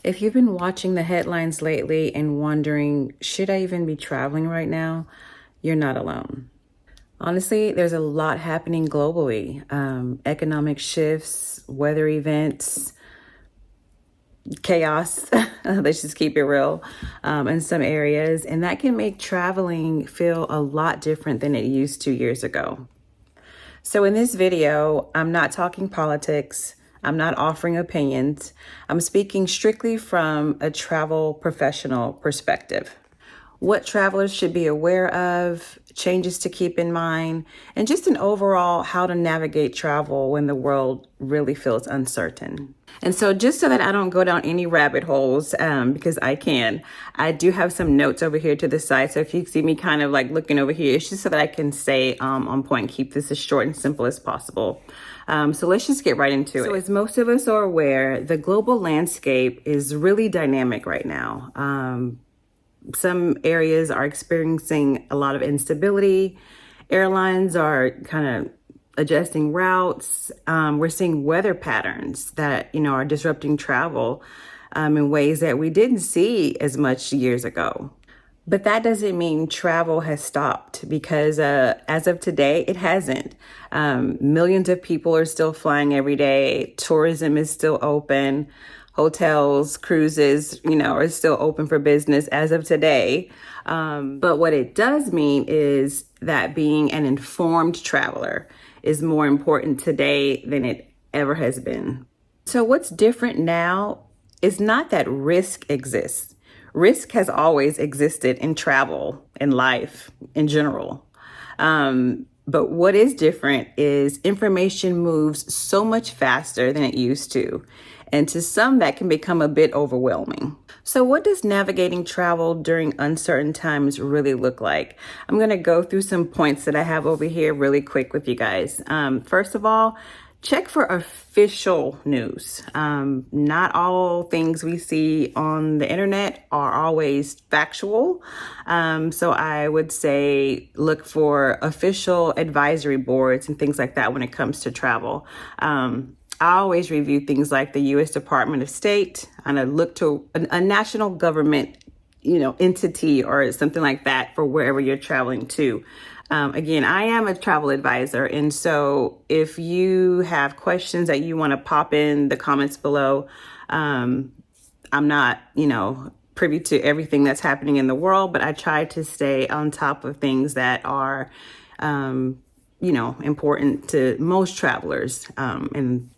If you've been watching the headlines lately and wondering, should I even be traveling right now? You're not alone. Honestly, there's a lot happening globally. Economic shifts, weather events, chaos. Let's just keep it real in some areas. And that can make traveling feel a lot different than it used to years ago. So in this video, I'm not talking politics. I'm not offering opinions. I'm speaking strictly from a travel professional perspective. What travelers should be aware of, changes to keep in mind, and just an overall how to navigate travel when the world really feels uncertain. And so just so that I don't go down any rabbit holes, because I do have some notes over here to the side. So if you see me kind of like looking over here, it's just so that I can stay on point and keep this as short and simple as possible. So let's just get right into it. So as most of us are aware, the global landscape is really dynamic right now. Some areas are experiencing a lot of instability. Airlines are kind of adjusting routes. We're seeing weather patterns that, are disrupting travel in ways that we didn't see as much years ago. But that doesn't mean travel has stopped, because as of today, it hasn't. Millions of people are still flying every day. Tourism is still open. Hotels, cruises, are still open for business as of today. But what it does mean is that being an informed traveler is more important today than it ever has been. So what's different now is not that risk exists. Risk has always existed in travel, in life, in general. But what is different is information moves so much faster than it used to. And to some, that can become a bit overwhelming. So what does navigating travel during uncertain times really look like? I'm going to go through some points that I have over here really quick with you guys. First of all, check for official news. Not all things we see on the internet are always factual. So I would say look for official advisory boards and things like that when it comes to travel. I always review things like the U.S. Department of State, and I look to a national government, entity or something like that for wherever you're traveling to. Again, I am a travel advisor. And so if you have questions that you want to pop in the comments below, I'm not, privy to everything that's happening in the world, but I try to stay on top of things that are, important to most travelers. And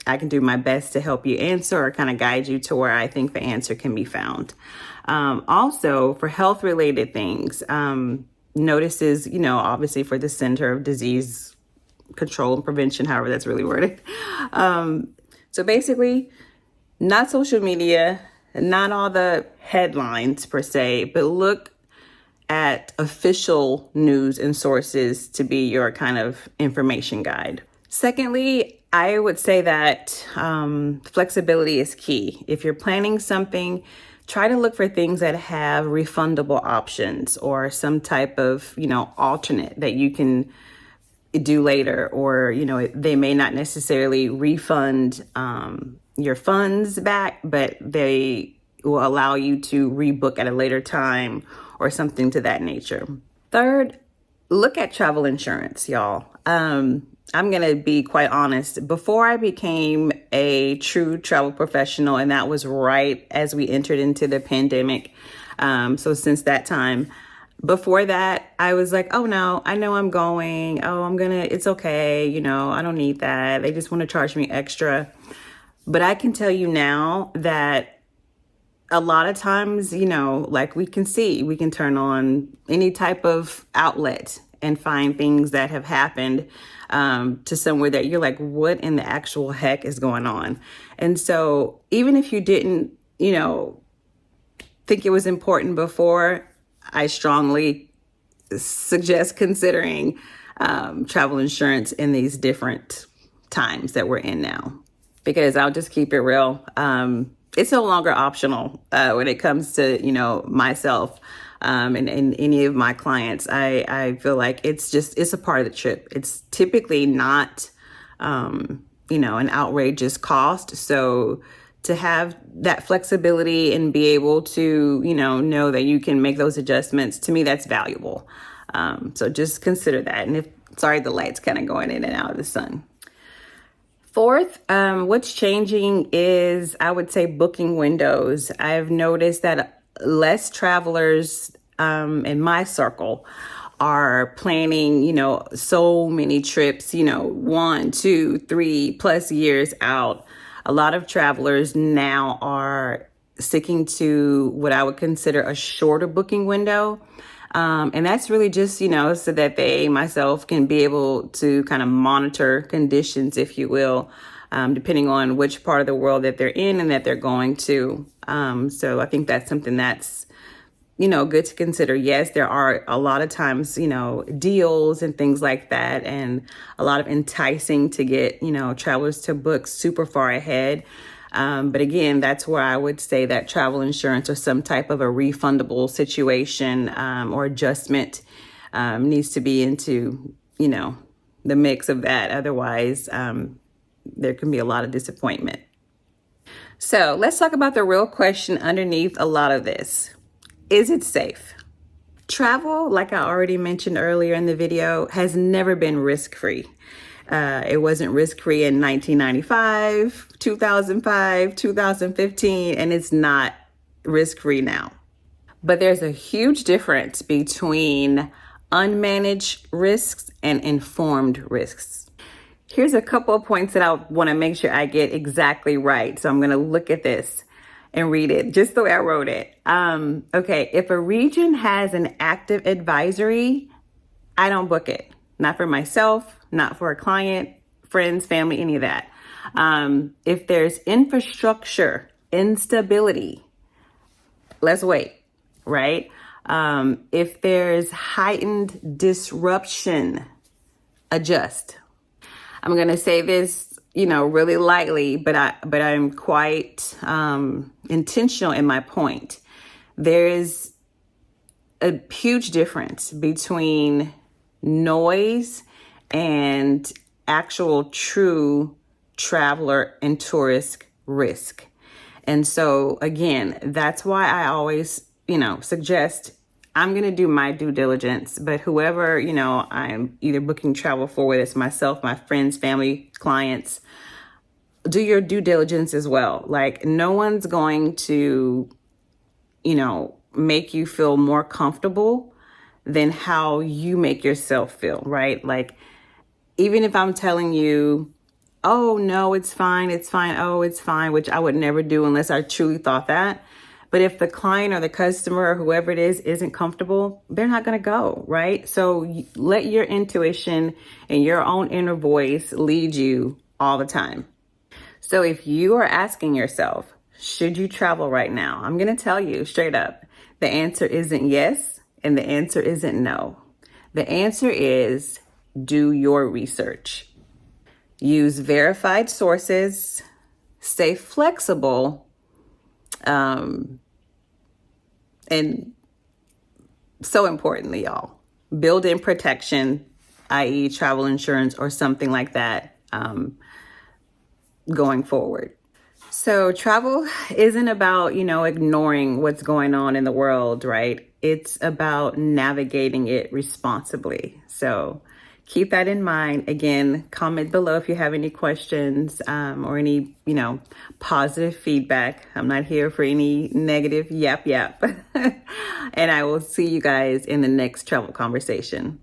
I can do my best to help you answer or kind of guide you to where I think the answer can be found. Also, for health related things, notices, obviously for the Center of Disease Control and Prevention, however that's really worded. So basically, not social media, not all the headlines per se, but look at official news and sources to be your kind of information guide. Secondly, I would say that flexibility is key. If you're planning something, try to look for things that have refundable options or some type of, alternate that you can do later, or, they may not necessarily refund your funds back, but they will allow you to rebook at a later time or something to that nature. Third, look at travel insurance, y'all. I'm going to be quite honest. Before I became a true travel professional, and that was right as we entered into the pandemic. So since that time, before that, I was like, oh no, I know I'm going. Oh, it's okay. I don't need that. They just want to charge me extra. But I can tell you now that a lot of times, like we can turn on any type of outlet and find things that have happened to somewhere that you're like, what in the actual heck is going on? And so even if you didn't, think it was important before, I strongly suggest considering travel insurance in these different times that we're in now. Because I'll just keep it real. It's no longer optional when it comes to, myself. And any of my clients, I feel like it's a part of the trip. It's typically not, an outrageous cost. So to have that flexibility and be able to, know that you can make those adjustments, to me, that's valuable. So just consider that. And sorry, the light's kind of going in and out of the sun. Fourth, what's changing is, I would say, booking windows. I've noticed that less travelers in my circle are planning, so many trips, 1, 2, 3+ years out. A lot of travelers now are sticking to what I would consider a shorter booking window. And that's really just, so that they, myself, can be able to kind of monitor conditions, if you will, depending on which part of the world that they're in and that they're going to. So I think that's something that's, good to consider. Yes, there are a lot of times, deals and things like that, and a lot of enticing to get, travelers to book super far ahead. But again, that's where I would say that travel insurance or some type of a refundable situation or adjustment needs to be into, the mix of that. Otherwise, there can be a lot of disappointment. So let's talk about the real question underneath a lot of this. Is it safe? Travel, like I already mentioned earlier in the video, has never been risk-free. It wasn't risk-free in 1995, 2005, 2015, and it's not risk-free now. But there's a huge difference between unmanaged risks and informed risks. Here's a couple of points that I want to make sure I get exactly right. So I'm going to look at this and read it just the way I wrote it. Okay, if a region has an active advisory, I don't book it. Not for myself, not for a client, friends, family, any of that. If there's infrastructure instability, let's wait, right? If there's heightened disruption, adjust. I'm going to say this, really lightly, but I'm quite intentional in my point. There's a huge difference between noise and actual true traveler and tourist risk. And so again, that's why I always, suggest I'm going to do my due diligence, but whoever, I'm either booking travel for, whether it's myself, my friends, family, clients, do your due diligence as well. Like, no one's going to, make you feel more comfortable than how you make yourself feel, right? Like, even if I'm telling you, oh, no, it's fine, oh, it's fine, which I would never do unless I truly thought that. But if the client or the customer or whoever it is isn't comfortable, they're not going to go, right? So let your intuition and your own inner voice lead you all the time. So if you are asking yourself, should you travel right now? I'm going to tell you straight up, the answer isn't yes, and the answer isn't no. The answer is do your research. Use verified sources, stay flexible, and so importantly, y'all, build in protection, i.e. travel insurance or something like that, going forward. So travel isn't about, ignoring what's going on in the world, right? It's about navigating it responsibly. So keep that in mind. Again, comment below if you have any questions or any, positive feedback. I'm not here for any negative yap. And I will see you guys in the next travel conversation.